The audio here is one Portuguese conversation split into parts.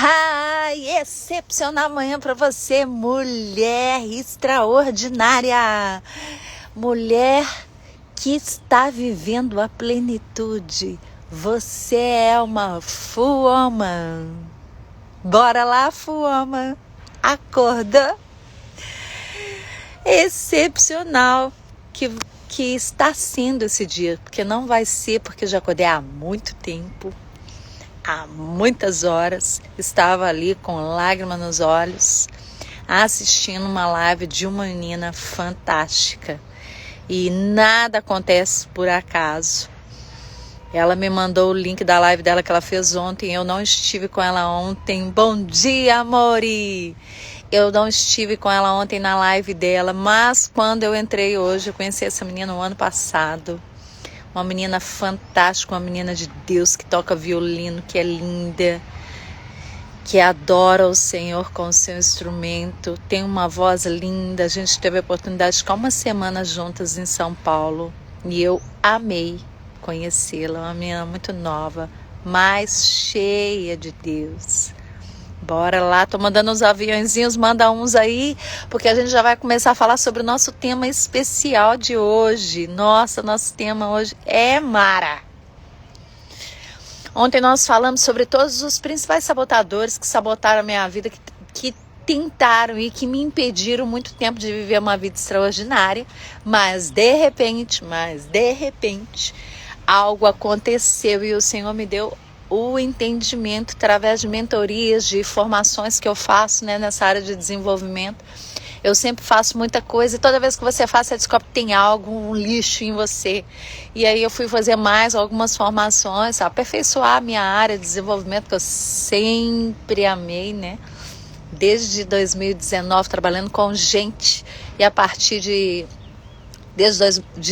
Ai, excepcional manhã para você, mulher extraordinária, mulher que está vivendo a plenitude. Você é uma full woman. Bora lá, full woman. Acordou? Excepcional que está sendo esse dia, porque não vai ser, porque já acordei há muito tempo. Há muitas horas, estava ali com lágrima nos olhos, assistindo uma live de uma menina fantástica. E nada acontece por acaso. Ela me mandou o link da live dela que ela fez ontem. Eu não estive com ela ontem. Bom dia, amore! Eu não estive com ela ontem na live dela, mas quando eu entrei hoje, eu conheci essa menina no ano passado. Uma menina fantástica, uma menina de Deus que toca violino, que é linda, que adora o Senhor com o seu instrumento, tem uma voz linda. A gente teve a oportunidade de ficar uma semana juntas em São Paulo e eu amei conhecê-la. Uma menina muito nova, mas cheia de Deus. Bora lá, tô mandando uns aviãozinhos, manda uns aí, porque a gente já vai começar a falar sobre o nosso tema especial de hoje. Nossa, nosso tema hoje é Mara. Ontem nós falamos sobre todos os principais sabotadores que sabotaram a minha vida, que tentaram e que me impediram muito tempo de viver uma vida extraordinária, mas de repente, algo aconteceu e o Senhor me deu o entendimento através de mentorias, de formações que eu faço, né, nessa área de desenvolvimento. Eu sempre faço muita coisa e toda vez que você faz, você descobre que tem algo, um lixo em você. E aí eu fui fazer mais algumas formações, aperfeiçoar a minha área de desenvolvimento, que eu sempre amei, né? Desde 2019, trabalhando com gente. E a partir de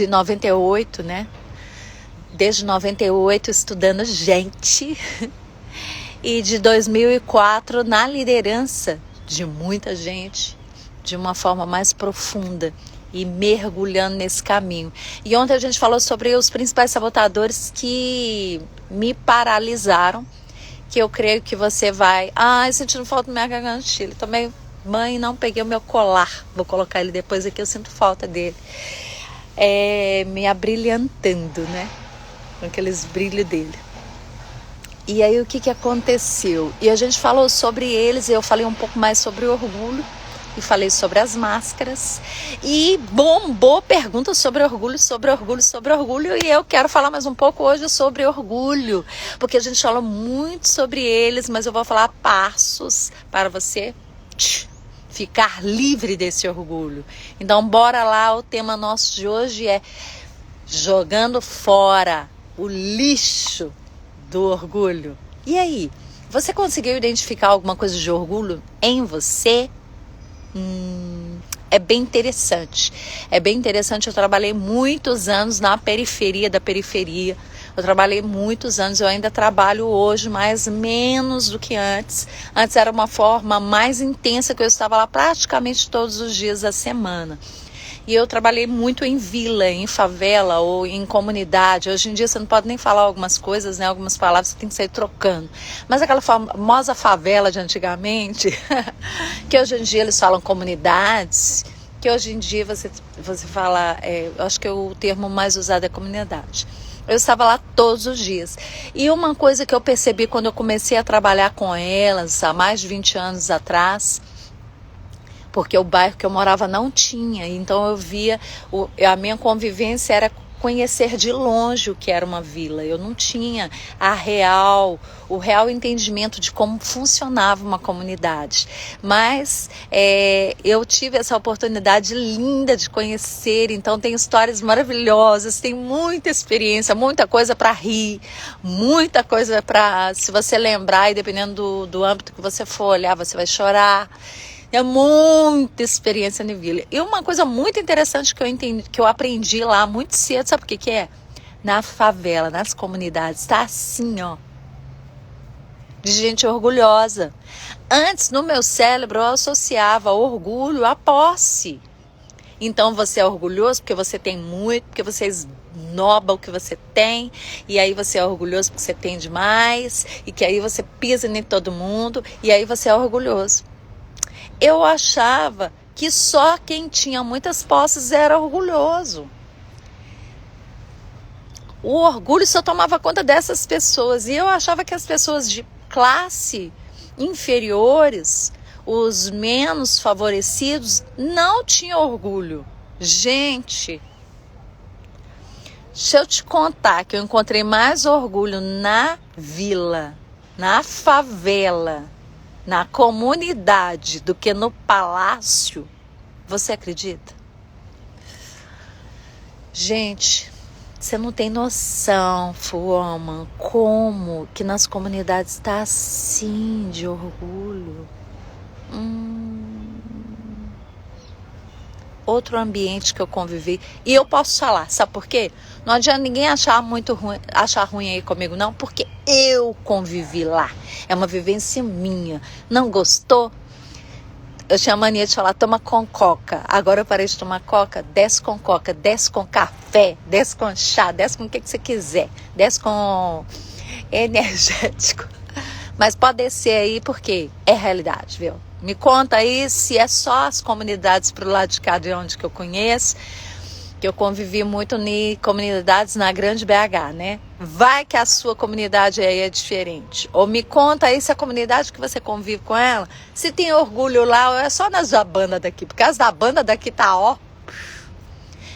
98, né? Desde 98 estudando gente e de 2004 na liderança de muita gente de uma forma mais profunda e mergulhando nesse caminho. E ontem a gente falou sobre os principais sabotadores que me paralisaram, que eu creio que você vai... sentindo falta do minha gargantilha. Também, mãe, não peguei o meu colar. Vou colocar ele depois aqui, eu sinto falta dele. Me abrilhantando, né? Com aqueles brilhos dele. E aí o que aconteceu? E a gente falou sobre eles, eu falei um pouco mais sobre o orgulho e falei sobre as máscaras e bombou perguntas sobre orgulho e eu quero falar mais um pouco hoje sobre orgulho, porque a gente falou muito sobre eles, mas eu vou falar passos para você ficar livre desse orgulho. Então bora lá, o tema nosso de hoje é jogando fora o lixo do orgulho. E aí, você conseguiu identificar alguma coisa de orgulho em você? É bem interessante. Eu trabalhei muitos anos na periferia da periferia. Eu trabalhei muitos anos, eu ainda trabalho hoje, mas menos do que antes. Antes era uma forma mais intensa, que eu estava lá praticamente todos os dias da semana. E eu trabalhei muito em vila, em favela ou em comunidade. Hoje em dia você não pode nem falar algumas coisas, né? Algumas palavras você tem que sair trocando. Mas aquela famosa favela de antigamente, que hoje em dia eles falam comunidades, que hoje em dia você fala, eu acho que o termo mais usado é comunidade. Eu estava lá todos os dias. E uma coisa que eu percebi quando eu comecei a trabalhar com elas, há mais de 20 anos atrás, porque o bairro que eu morava não tinha, então eu via, a minha convivência era conhecer de longe o que era uma vila. Eu não tinha o real entendimento de como funcionava uma comunidade, mas eu tive essa oportunidade linda de conhecer. Então tem histórias maravilhosas, tem muita experiência, muita coisa para rir, muita coisa para, se você lembrar, e dependendo do âmbito que você for olhar, você vai chorar. É muita experiência na vila. E uma coisa muito interessante que eu aprendi lá muito cedo, sabe o que é? Na favela, nas comunidades, tá assim, ó, de gente orgulhosa. Antes, no meu cérebro, eu associava orgulho à posse. Então você é orgulhoso porque você tem muito, porque você esnoba o que você tem, e aí você é orgulhoso porque você tem demais, e que aí você pisa em todo mundo, e aí você é orgulhoso. Eu achava que só quem tinha muitas posses era orgulhoso. O orgulho só tomava conta dessas pessoas, e eu achava que as pessoas de classe inferiores, os menos favorecidos, não tinham orgulho. Gente, deixa eu te contar que eu encontrei mais orgulho na vila, na favela, na comunidade do que no palácio. Você acredita? Gente, você não tem noção, Fuoman, como que nas comunidades está assim de orgulho. Outro ambiente que eu convivi. E eu posso falar, sabe por quê? Não adianta ninguém achar ruim aí comigo, não, porque eu convivi lá. É uma vivência minha. Não gostou? Eu tinha mania de falar, toma com coca. Agora eu parei de tomar coca, desce com coca, desce com café, desce com chá, desce com o que você quiser. Desce com energético. Mas pode descer aí porque é realidade, viu? Me conta aí se é só as comunidades pro lado de cá de onde que eu conheço, que eu convivi muito em comunidades na grande BH, né? Vai que a sua comunidade aí é diferente. Ou me conta aí se a comunidade que você convive com ela, se tem orgulho lá ou é só nas da banda daqui. Porque as da banda daqui tá ó.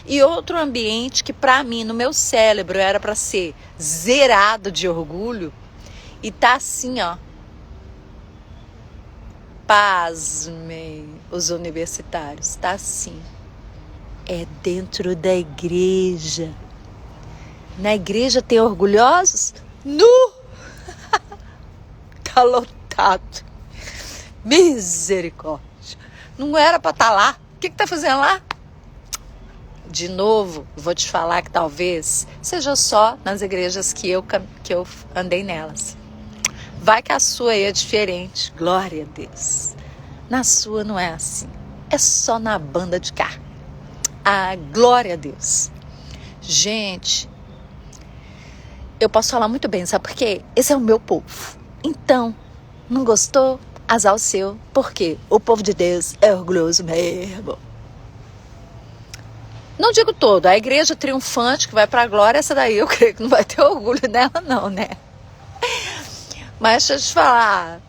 E outro ambiente que pra mim, no meu cérebro, era pra ser zerado de orgulho, e tá assim, ó. Pasmem, os universitários, tá assim. É dentro da igreja. Na igreja tem orgulhosos? Nu! Tá lotado. Misericórdia. Não era pra estar lá. O que tá fazendo lá? De novo, vou te falar que talvez seja só nas igrejas que eu andei nelas. Vai que a sua aí é diferente. Glória a Deus. Na sua não é assim. É só na banda de cá. Ah, glória a Deus. Gente, eu posso falar muito bem, sabe por quê? Esse é o meu povo. Então, não gostou? Azar o seu. Por quê? O povo de Deus é orgulhoso mesmo. Não digo todo. A igreja triunfante que vai pra glória, essa daí eu creio que não vai ter orgulho nela não, né? Mas deixa eu te falar,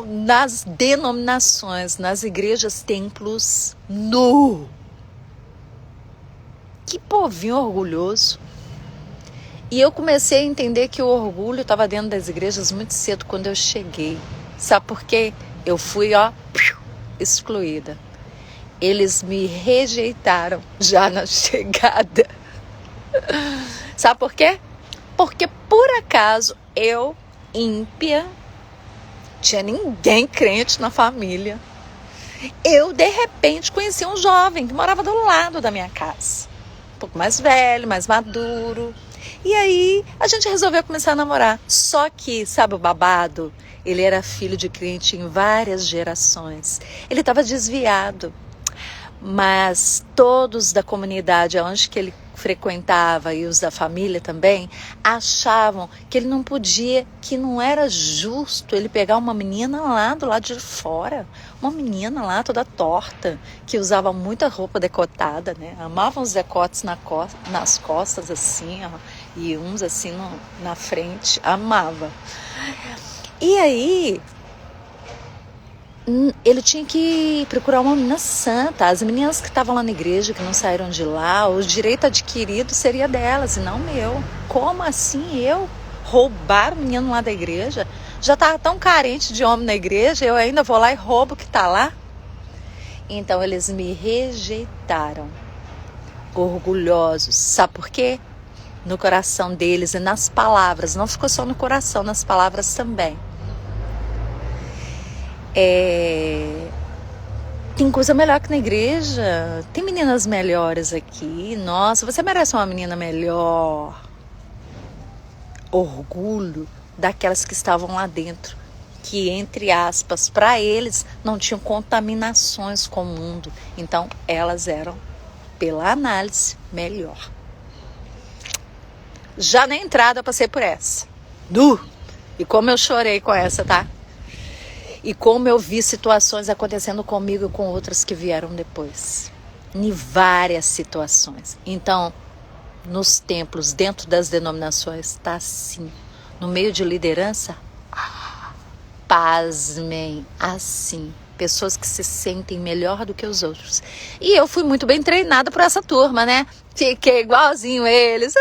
nas denominações, nas igrejas, templos, que povinho orgulhoso. E eu comecei a entender que o orgulho estava dentro das igrejas muito cedo quando eu cheguei. Sabe por quê? Eu fui, excluída. Eles me rejeitaram já na chegada. Sabe por quê? Porque por acaso eu, ímpia, tinha ninguém crente na família. Eu, de repente, conheci um jovem que morava do lado da minha casa. Um pouco mais velho, mais maduro. E aí, a gente resolveu começar a namorar. Só que, sabe o babado? Ele era filho de crente em várias gerações. Ele estava desviado. Mas todos da comunidade onde que ele frequentava e os da família também achavam que ele não podia, que não era justo ele pegar uma menina lá do lado de fora, uma menina lá toda torta, que usava muita roupa decotada, né? Amavam os decotes nas costas assim, ó, e uns assim na frente, amava. E aí ele tinha que procurar uma menina santa. As meninas que estavam lá na igreja, que não saíram de lá, o direito adquirido seria delas e não meu. Como assim eu roubar o menino lá da igreja? Já estava tão carente de homem na igreja, eu ainda vou lá e roubo o que está lá? Então eles me rejeitaram, orgulhosos. Sabe por quê? No coração deles e nas palavras. Não ficou só no coração, nas palavras também. Tem coisa melhor que na igreja. Tem meninas melhores aqui. Nossa, você merece uma menina melhor. Orgulho daquelas que estavam lá dentro, que, entre aspas, para eles não tinham contaminações com o mundo. Então elas eram, pela análise, melhor. Já na entrada eu passei por essa. E como eu chorei com essa, tá? E como eu vi situações acontecendo comigo e com outras que vieram depois. Em várias situações. Então, nos templos, dentro das denominações, está assim. No meio de liderança, pasmem, assim. Pessoas que se sentem melhor do que os outros. E eu fui muito bem treinada por essa turma, né? Fiquei igualzinho eles.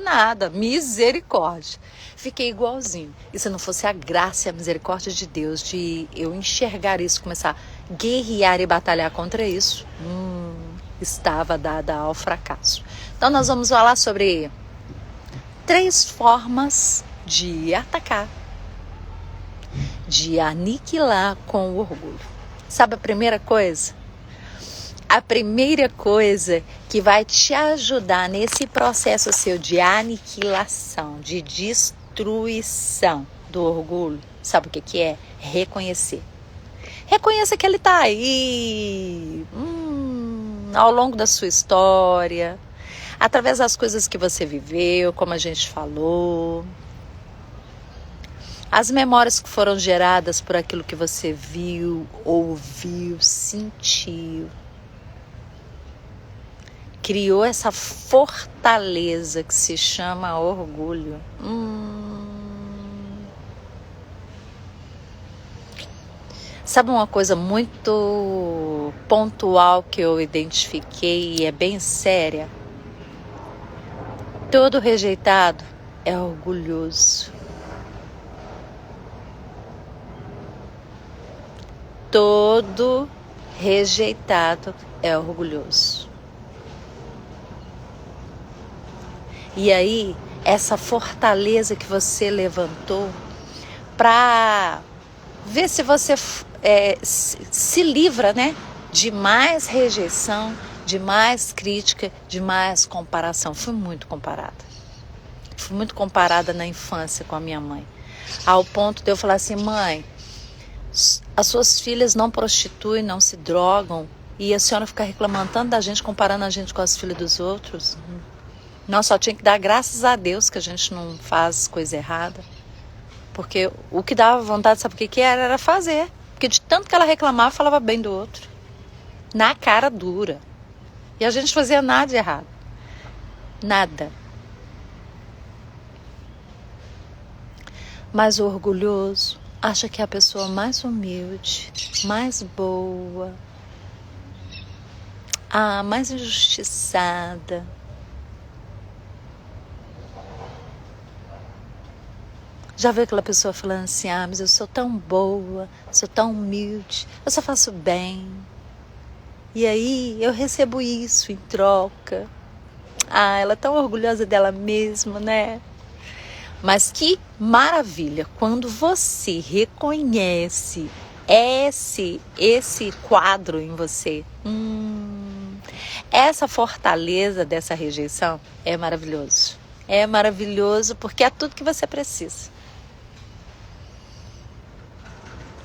Nada, misericórdia. Fiquei igualzinho. E se não fosse a graça e a misericórdia de Deus, de eu enxergar isso, começar a guerrear e batalhar contra isso, estava dada ao fracasso. Então nós vamos falar sobre 3 formas de atacar, de aniquilar com o orgulho. Sabe a primeira coisa? A primeira coisa que vai te ajudar nesse processo seu de aniquilação, de destruição do orgulho, sabe o que é? Reconhecer. Reconheça que ele está aí, ao longo da sua história, através das coisas que você viveu, como a gente falou, as memórias que foram geradas por aquilo que você viu, ouviu, sentiu. Criou essa fortaleza que se chama orgulho. Sabe uma coisa muito pontual que eu identifiquei e é bem séria? Todo rejeitado é orgulhoso. Todo rejeitado é orgulhoso. E aí, essa fortaleza que você levantou para ver se você se livra, né, de mais rejeição, de mais crítica, de mais comparação. Fui muito comparada. Fui muito comparada na infância com a minha mãe. Ao ponto de eu falar assim, mãe, as suas filhas não prostituem, não se drogam, e a senhora fica reclamando tanto da gente, comparando a gente com as filhas dos outros. Nós só tinha que dar graças a Deus que a gente não faz coisa errada. Porque o que dava vontade, sabe o que era? Era fazer. Porque de tanto que ela reclamava, falava bem do outro. Na cara dura. E a gente fazia nada de errado. Nada. Mas o orgulhoso acha que é a pessoa mais humilde, mais boa, a mais injustiçada. Já viu aquela pessoa falando assim, mas eu sou tão boa, sou tão humilde, eu só faço bem. E aí eu recebo isso em troca. Ela é tão orgulhosa dela mesma, né? Mas que maravilha, quando você reconhece esse quadro em você, essa fortaleza dessa rejeição é maravilhoso. É maravilhoso porque é tudo que você precisa.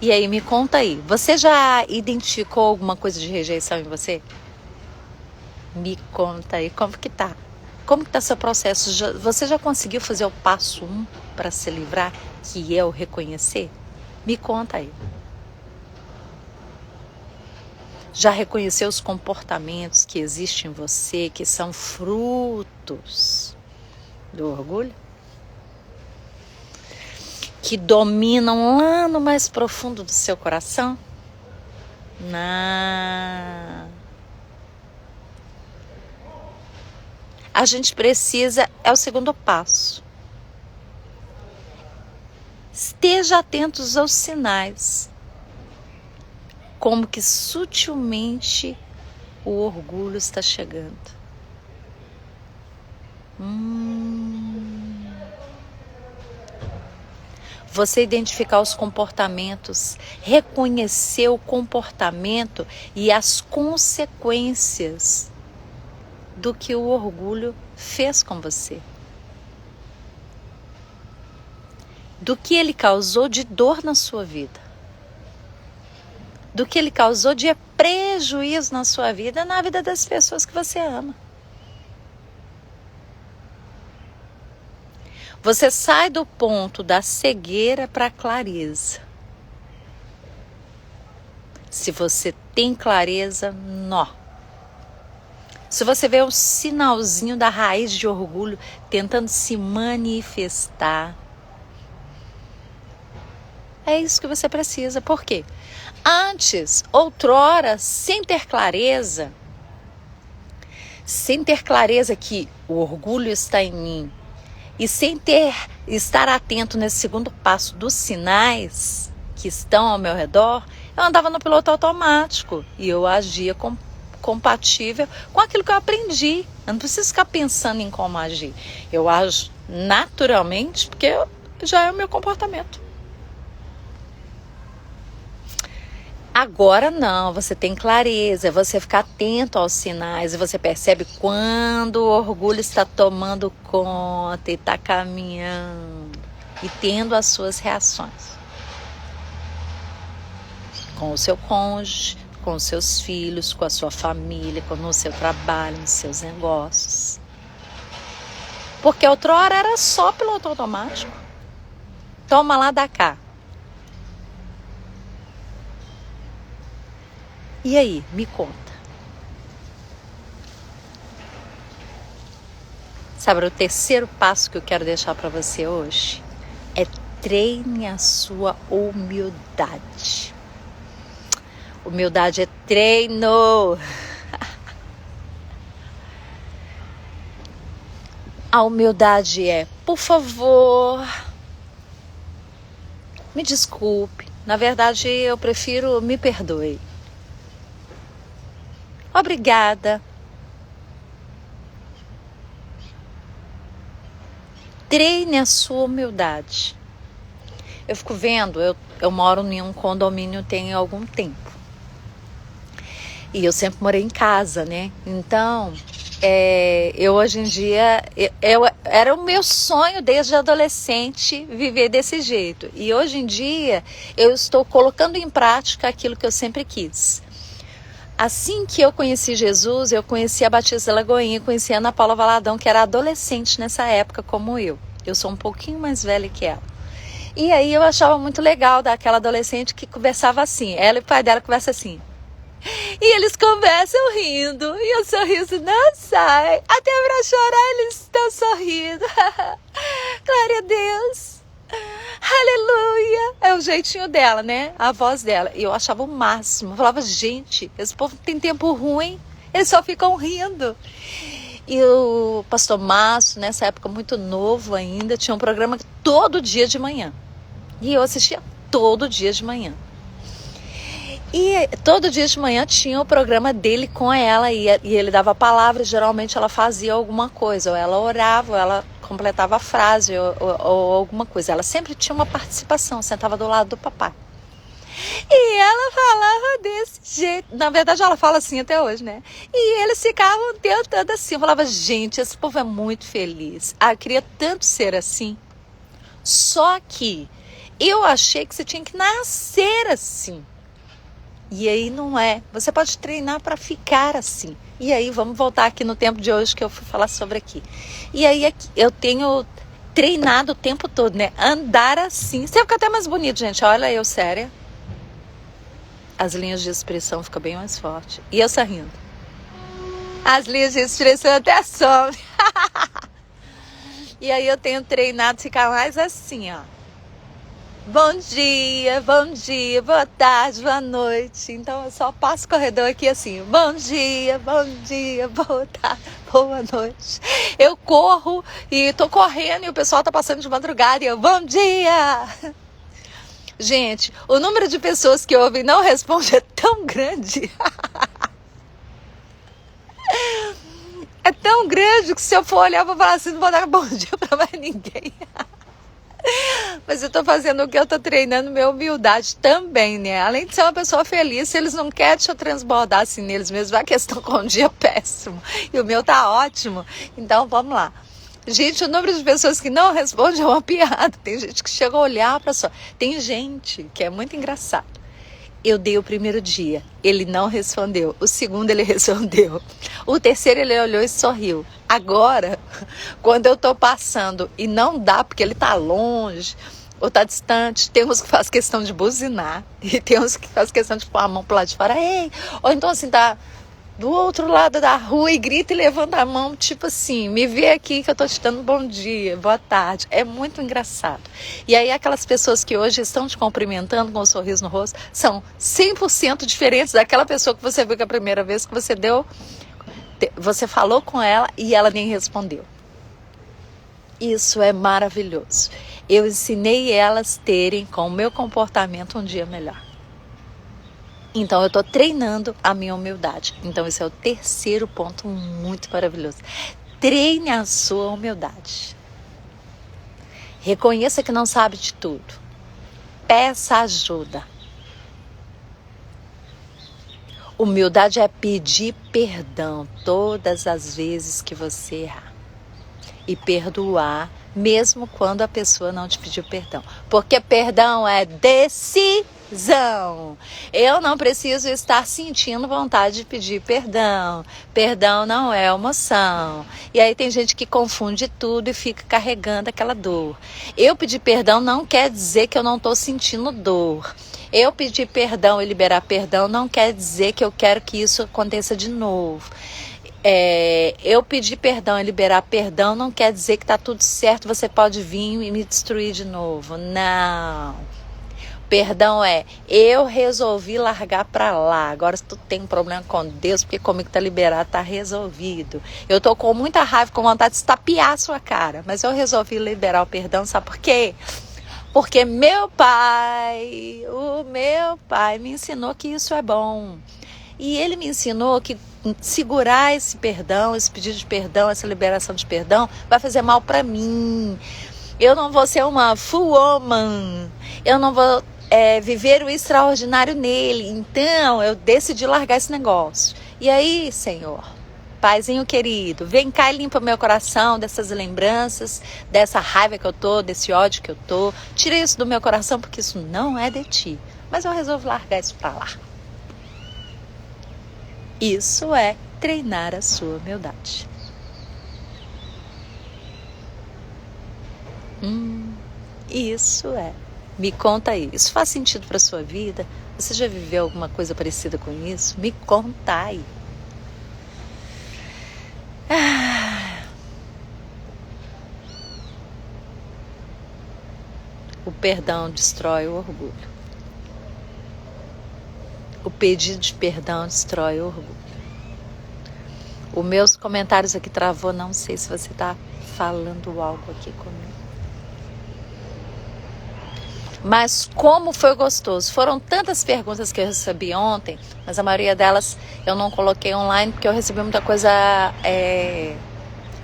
E aí, me conta aí, você já identificou alguma coisa de rejeição em você? Me conta aí, como que tá? Como que tá seu processo? Você já conseguiu fazer o passo 1 para se livrar, que é o reconhecer? Me conta aí. Já reconheceu os comportamentos que existem em você, que são frutos do orgulho? Que dominam lá no mais profundo do seu coração? Não. A gente precisa, é o segundo passo. Esteja atentos aos sinais. Como que sutilmente o orgulho está chegando. Você identificar os comportamentos, reconhecer o comportamento e as consequências do que o orgulho fez com você. Do que ele causou de dor na sua vida. Do que ele causou de prejuízo na sua vida, na vida das pessoas que você ama. Você sai do ponto da cegueira para a clareza. Se você tem clareza, nó. Se você vê um sinalzinho da raiz de orgulho tentando se manifestar, é isso que você precisa. Por quê? Antes, outrora, sem ter clareza que o orgulho está em mim, e sem estar atento nesse segundo passo dos sinais que estão ao meu redor, eu andava no piloto automático e eu agia compatível com aquilo que eu aprendi. Eu não preciso ficar pensando em como agir. Eu ajo naturalmente porque já é o meu comportamento. Agora não, você tem clareza, você fica atento aos sinais e você percebe quando o orgulho está tomando conta e está caminhando e tendo as suas reações. Com o seu cônjuge, com os seus filhos, com a sua família, no seu trabalho, nos seus negócios. Porque outrora era só piloto automático. Toma lá, dá cá. E aí, me conta. Sabe, o terceiro passo que eu quero deixar para você hoje é treine a sua humildade. Humildade é treino. A humildade é, por favor, me desculpe. Na verdade, eu prefiro me perdoe. Obrigada. Treine a sua humildade. Eu fico vendo, eu moro em um condomínio tem algum tempo. E eu sempre morei em casa, né? Então, eu hoje em dia, era o meu sonho desde adolescente viver desse jeito. E hoje em dia, eu estou colocando em prática aquilo que eu sempre quis. Assim que eu conheci Jesus, eu conheci a Batista Lagoinha, conheci a Ana Paula Valadão, que era adolescente nessa época como eu. Eu sou um pouquinho mais velha que ela. E aí eu achava muito legal daquela adolescente que conversava assim. Ela e o pai dela conversam assim. E eles conversam rindo, e o sorriso não sai. Até para chorar eles estão sorrindo. Glória a Deus. Aleluia. É o jeitinho dela, né? A voz dela. E eu achava o máximo. Eu falava, gente, esse povo tem tempo ruim. Eles só ficam rindo. E o pastor Márcio, nessa época muito novo ainda, tinha um programa todo dia de manhã. E eu assistia todo dia de manhã. E todo dia de manhã tinha o programa dele com ela. E ele dava a palavra, e geralmente ela fazia alguma coisa. Ou ela orava, ou ela completava a frase, ou alguma coisa. Ela sempre tinha uma participação, sentava do lado do papai. E ela falava desse jeito. Na verdade, ela fala assim até hoje, né? E eles ficavam tentando assim. Eu falava, gente, esse povo é muito feliz. Ah, eu queria tanto ser assim. Só que eu achei que você tinha que nascer assim. E aí não é. Você pode treinar para ficar assim. E aí vamos voltar aqui no tempo de hoje que eu fui falar sobre aqui. E aí eu tenho treinado o tempo todo, né? Andar assim. Você fica até mais bonito, gente. Olha eu séria. As linhas de expressão ficam bem mais fortes. E eu sorrindo. As linhas de expressão até somem. E aí eu tenho treinado ficar mais assim, ó. Bom dia, boa tarde, boa noite. Então eu só passo o corredor aqui assim. Bom dia, boa tarde, boa noite. Eu corro e tô correndo e o pessoal tá passando de madrugada e eu, bom dia. Gente, o número de pessoas que ouvem e não responde é tão grande. É tão grande que se eu for olhar, eu vou falar assim, não vou dar bom dia pra mais ninguém. Mas eu tô fazendo o que eu tô treinando, minha humildade também, né? Além de ser uma pessoa feliz, se eles não querem, deixa eu transbordar assim neles mesmos. A questão com um dia péssimo. E o meu tá ótimo. Então, vamos lá. Gente, o número de pessoas que não respondem é uma piada. Tem gente que chega a olhar pra só. Tem gente que é muito engraçado. Eu dei o primeiro dia, ele não respondeu. O segundo, ele respondeu. O terceiro, ele olhou e sorriu. Agora, quando eu tô passando e não dá porque ele tá longe ou tá distante, tem uns que faz questão de buzinar e tem uns que faz questão de pôr a mão pro lado de fora, ei! Ou então assim, tá do outro lado da rua e grita e levanta a mão, tipo assim, me vê aqui que eu tô te dando bom dia, boa tarde. É muito engraçado. E aí aquelas pessoas que hoje estão te cumprimentando com um sorriso no rosto, são 100% diferentes daquela pessoa que você viu que a primeira vez que você falou com ela e ela nem respondeu. Isso é maravilhoso. Eu ensinei elas terem com o meu comportamento um dia melhor. Então eu estou treinando a minha humildade. Então esse é o terceiro ponto muito maravilhoso. Treine a sua humildade. Reconheça que não sabe de tudo. Peça ajuda. Humildade é pedir perdão todas as vezes que você errar. E perdoar mesmo quando a pessoa não te pediu perdão. Porque perdão é decisão. Eu não preciso estar sentindo vontade de pedir perdão. Perdão não é emoção. E aí tem gente que confunde tudo e fica carregando aquela dor. Eu pedir perdão não quer dizer que eu não estou sentindo dor. Eu pedir perdão e liberar perdão não quer dizer que eu quero que isso aconteça de novo. Eu pedir perdão e liberar perdão não quer dizer que está tudo certo, você pode vir e me destruir de novo. Não. Perdão eu resolvi largar para lá. Agora se tu tem um problema com Deus, porque comigo está liberado, está resolvido. Eu tô com muita raiva, com vontade de estapear a sua cara, mas eu resolvi liberar o perdão, sabe por quê? Porque o meu pai me ensinou que isso é bom. E ele me ensinou que segurar esse perdão, esse pedido de perdão, essa liberação de perdão, vai fazer mal para mim. Eu não vou ser uma full woman. Eu não vou viver o extraordinário nele. Então, eu decidi largar esse negócio. E aí, Senhor, Paizinho querido, vem cá e limpa meu coração dessas lembranças, dessa raiva que eu tô, desse ódio que eu tô. Tira isso do meu coração, porque isso não é de ti. Mas eu resolvo largar isso pra lá. Isso é treinar a sua humildade. Isso é. Me conta aí. Isso faz sentido para sua vida? Você já viveu alguma coisa parecida com isso? Me conta aí. O perdão destrói o orgulho. O pedido de perdão destrói o orgulho. Os meus comentários aqui travou, não sei se você está falando algo aqui comigo. Mas como foi gostoso. Foram tantas perguntas que eu recebi ontem, mas a maioria delas eu não coloquei online porque eu recebi muita coisa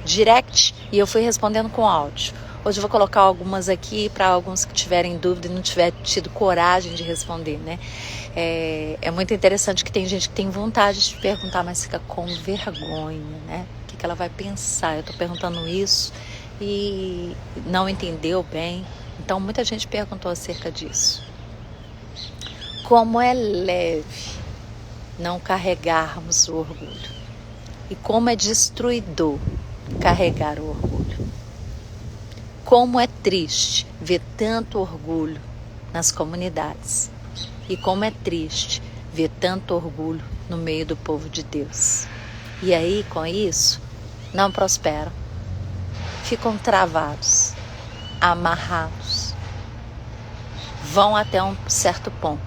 direct e eu fui respondendo com áudio. Hoje eu vou colocar algumas aqui para alguns que tiverem dúvida e não tiverem tido coragem de responder, né? É muito interessante que tem gente que tem vontade de perguntar, mas fica com vergonha, né? O que ela vai pensar? Eu estou perguntando isso e não entendeu bem. Então, muita gente perguntou acerca disso. Como é leve não carregarmos o orgulho. E como é destruidor carregar o orgulho. Como é triste ver tanto orgulho nas comunidades. E como é triste ver tanto orgulho no meio do povo de Deus. E aí, com isso, não prosperam. Ficam travados, amarrados. Vão até um certo ponto.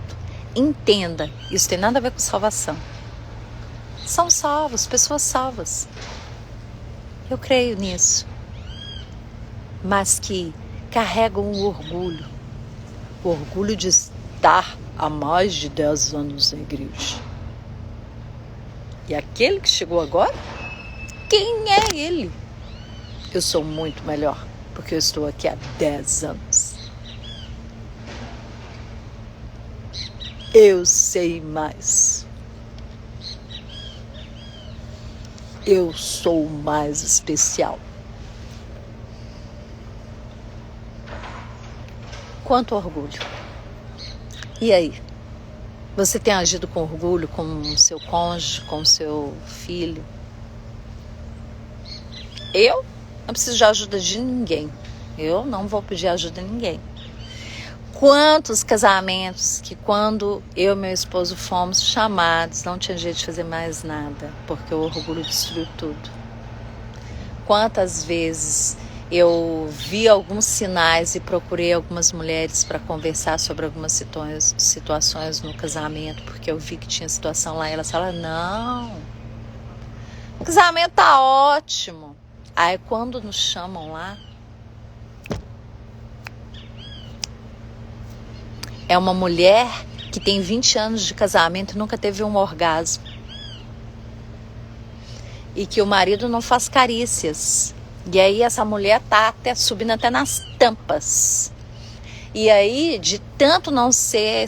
Entenda, isso tem nada a ver com salvação. São salvos, pessoas salvas. Eu creio nisso. Mas que carregam o orgulho de estar há mais de 10 anos na igreja. E aquele que chegou agora, quem é ele? Eu sou muito melhor, porque eu estou aqui há 10 anos. Eu sei mais. Eu sou mais especial. Quanto orgulho. E aí? Você tem agido com orgulho com o seu cônjuge, com o seu filho? Eu não preciso de ajuda de ninguém. Eu não vou pedir ajuda a ninguém. Quantos casamentos que quando eu e meu esposo fomos chamados, não tinha jeito de fazer mais nada, porque o orgulho destruiu tudo. Quantas vezes eu vi alguns sinais e procurei algumas mulheres para conversar sobre algumas situações no casamento, porque eu vi que tinha situação lá e elas falaram, não, o casamento tá ótimo. Aí quando nos chamam lá, é uma mulher que tem 20 anos de casamento e nunca teve um orgasmo. E que o marido não faz carícias. E aí essa mulher tá subindo até nas tampas. E aí, de tanto não ser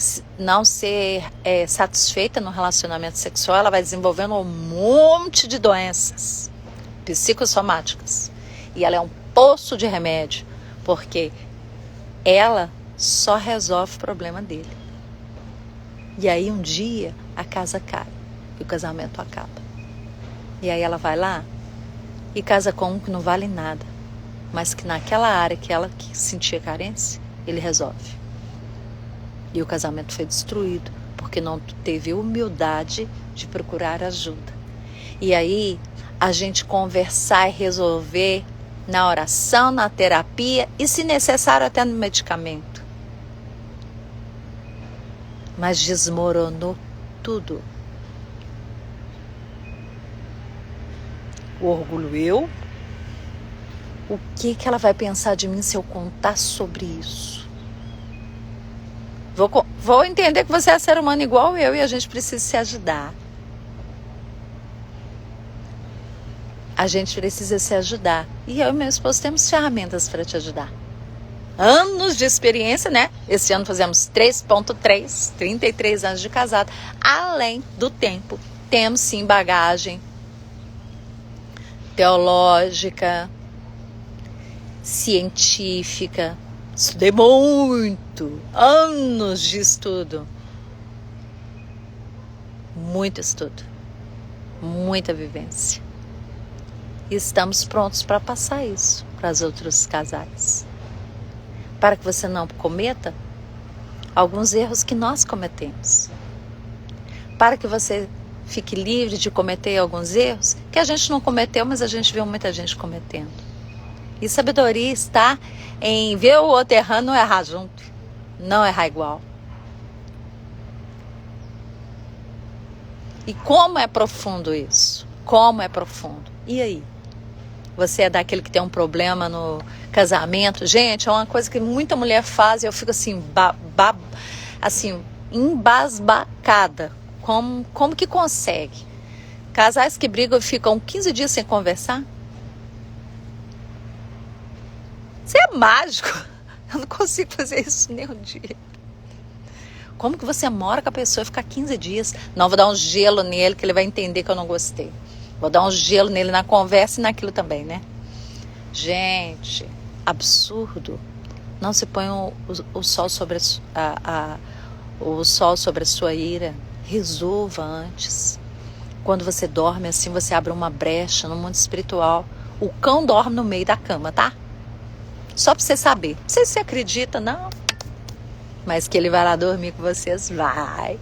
satisfeita no relacionamento sexual, ela vai desenvolvendo um monte de doenças psicossomáticas. E ela é um poço de remédio, porque ela só resolve o problema dele. E aí um dia a casa cai e o casamento acaba. E aí ela vai lá e casa com um que não vale nada, mas que naquela área que ela sentia carência, ele resolve. E o casamento foi destruído porque não teve humildade de procurar ajuda. E aí a gente conversar e resolver na oração, na terapia e, se necessário, até no medicamento. Mas desmoronou tudo. O orgulho eu. O que ela vai pensar de mim se eu contar sobre isso? Vou entender que você é ser humano igual eu e a gente precisa se ajudar. A gente precisa se ajudar. E eu e meu esposo temos ferramentas para te ajudar. Anos de experiência, né? Esse ano fazemos 3.3, 33 anos de casado. Além do tempo, temos sim bagagem teológica, científica. Estudei muito, anos de estudo. Muito estudo, muita vivência. E estamos prontos para passar isso para os outros casais. Para que você não cometa alguns erros que nós cometemos. Para que você fique livre de cometer alguns erros que a gente não cometeu, mas a gente viu muita gente cometendo. E sabedoria está em ver o outro errando, não errar junto, não errar igual. E como é profundo isso? Como é profundo? E aí? Você é daquele que tem um problema no casamento? Gente, é uma coisa que muita mulher faz e eu fico assim, embasbacada. Como que consegue? Casais que brigam e ficam 15 dias sem conversar? Isso é mágico. Eu não consigo fazer isso nem um dia. Como que você mora com a pessoa e fica 15 dias? Não, vou dar um gelo nele que ele vai entender que eu não gostei. Vou dar um gelo nele na conversa e naquilo também, né? Gente, absurdo. Não se põe o sol sobre o sol sobre a sua ira. Resolva antes. Quando você dorme assim, você abre uma brecha no mundo espiritual. O cão dorme no meio da cama, tá? Só pra você saber. Não sei se você acredita, não. Mas que ele vai lá dormir com vocês, vai.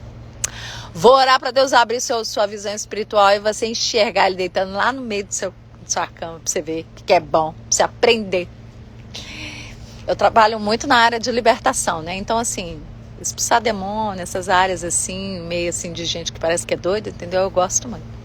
Vou orar para Deus abrir sua visão espiritual e você enxergar ele deitando lá no meio da sua cama, para você ver o que é bom, para você aprender. Eu trabalho muito na área de libertação, né? Então, assim, expulsar demônio, essas áreas assim, meio assim de gente que parece que é doida, entendeu? Eu gosto muito.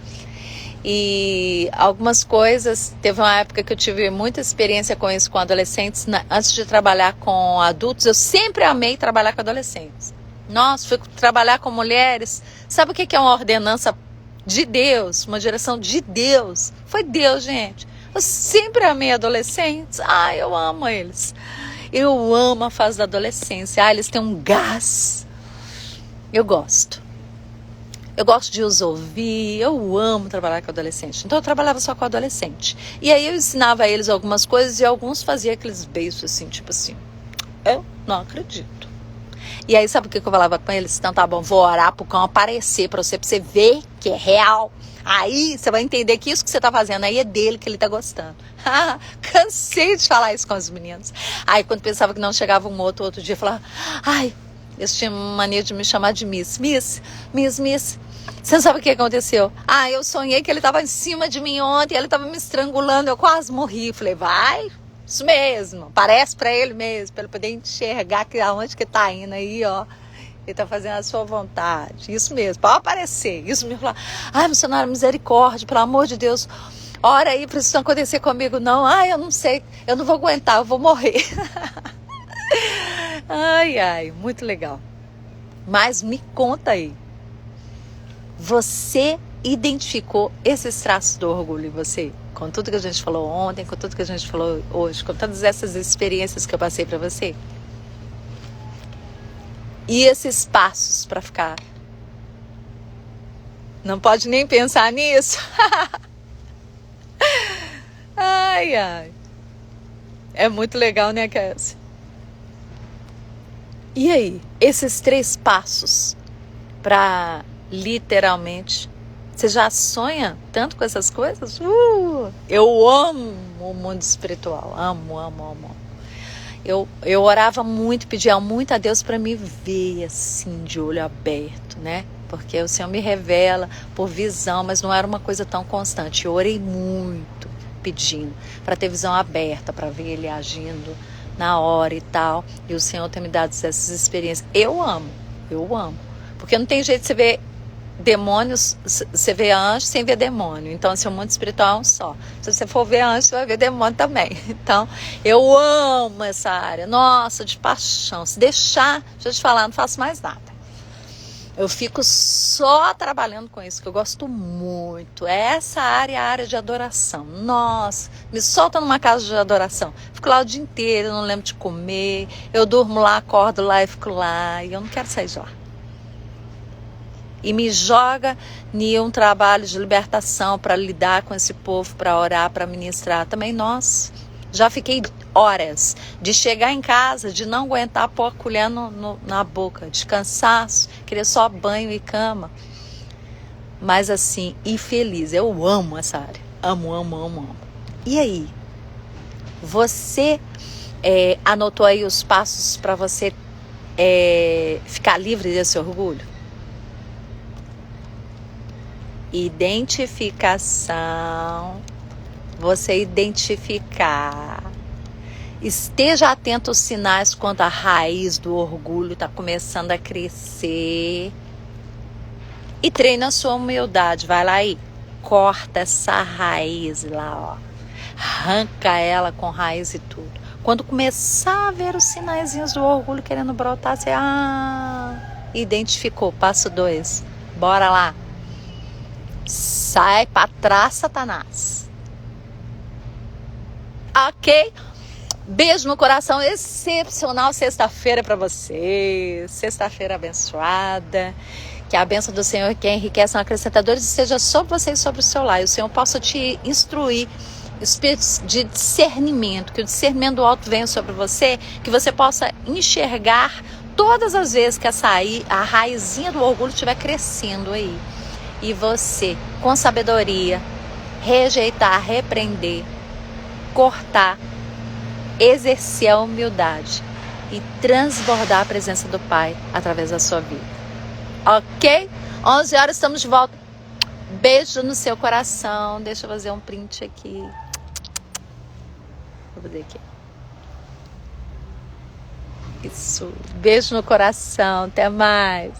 E algumas coisas, teve uma época que eu tive muita experiência com isso com adolescentes. Antes de trabalhar com adultos, eu sempre amei trabalhar com adolescentes. Nossa, fui trabalhar com mulheres. Sabe o que é uma ordenança de Deus? Uma direção de Deus. Foi Deus, gente. Eu sempre amei adolescentes. Eu amo eles. Eu amo a fase da adolescência. Eles têm um gás. Eu gosto. Eu gosto de os ouvir. Eu amo trabalhar com adolescente. Então eu trabalhava só com adolescente. E aí eu ensinava a eles algumas coisas e alguns faziam aqueles beijos assim, tipo assim. Eu não acredito. E aí, sabe o que eu falava com eles? Então tá bom, vou orar pro cão aparecer pra você ver que é real. Aí você vai entender que isso que você tá fazendo aí é dele, que ele tá gostando. Cansei de falar isso com os meninos. Aí quando pensava que não chegava um outro dia, eu falava, ai, eles tinham mania de me chamar de Miss. Você não sabe o que aconteceu? Eu sonhei que ele tava em cima de mim ontem, ele tava me estrangulando, eu quase morri. Falei, vai, isso mesmo, parece pra ele mesmo, pra ele poder enxergar que aonde que tá indo aí, ó. Ele tá fazendo a sua vontade. Isso mesmo, pode aparecer. Isso mesmo. Ai, missionária, misericórdia, pelo amor de Deus. Ora aí, pra isso não acontecer comigo, não. Eu não sei, eu não vou aguentar, eu vou morrer. Ai, muito legal. Mas me conta aí. Você identificou esses traços do orgulho em você? Com tudo que a gente falou ontem, com tudo que a gente falou hoje, com todas essas experiências que eu passei pra você? E esses passos para ficar? Não pode nem pensar nisso? Ai. É muito legal, né, Cassie? E aí? Esses 3 passos para literalmente... Você já sonha tanto com essas coisas? Eu amo o mundo espiritual. Amo. Eu orava muito, pedia muito a Deus para me ver assim, de olho aberto, né? Porque o Senhor me revela por visão, mas não era uma coisa tão constante. Eu orei muito pedindo para ter visão aberta, para ver Ele agindo na hora e tal. E o Senhor tem me dado essas experiências. Eu amo. Porque não tem jeito de você ver demônios, você vê anjo sem ver demônio. Então, assim, o mundo espiritual é um só. Se você for ver anjo, você vai ver demônio também. Então, eu amo essa área. Nossa, de paixão. Se deixar, deixa eu te falar, não faço mais nada. Eu fico só trabalhando com isso, que eu gosto muito. Essa área é a área de adoração. Nossa, me solta numa casa de adoração. Fico lá o dia inteiro, eu não lembro de comer. Eu durmo lá, acordo lá e fico lá. E eu não quero sair de lá. E me joga em um trabalho de libertação para lidar com esse povo, para orar, para ministrar. Também, nossa, já fiquei horas de chegar em casa, de não aguentar pôr a colher na boca, de cansaço, querer só banho e cama. Mas assim, e feliz. Eu amo essa área. Amo. E aí? Você anotou aí os passos para você ficar livre desse orgulho? Identificação. Você identificar. Esteja atento aos sinais quando a raiz do orgulho está começando a crescer. E treina a sua humildade. Vai lá e corta essa raiz lá, ó. Arranca ela com raiz e tudo. Quando começar a ver os sinaizinhos do orgulho querendo brotar, você identificou. Passo 2. Bora lá. Sai pra trás, Satanás. Ok? Beijo no coração. Excepcional sexta-feira pra você. Sexta-feira abençoada. Que a bênção do Senhor, que enriquece, acrescentadores, seja sobre você e sobre o seu lar. E o Senhor possa te instruir, espíritos de discernimento, que o discernimento do alto venha sobre você, que você possa enxergar todas as vezes que a raizinha do orgulho estiver crescendo aí. E você, com sabedoria, rejeitar, repreender, cortar, exercer a humildade e transbordar a presença do Pai através da sua vida. Ok? 11 horas estamos de volta. Beijo no seu coração. Deixa eu fazer um print aqui. Vou fazer aqui. Isso. Beijo no coração. Até mais.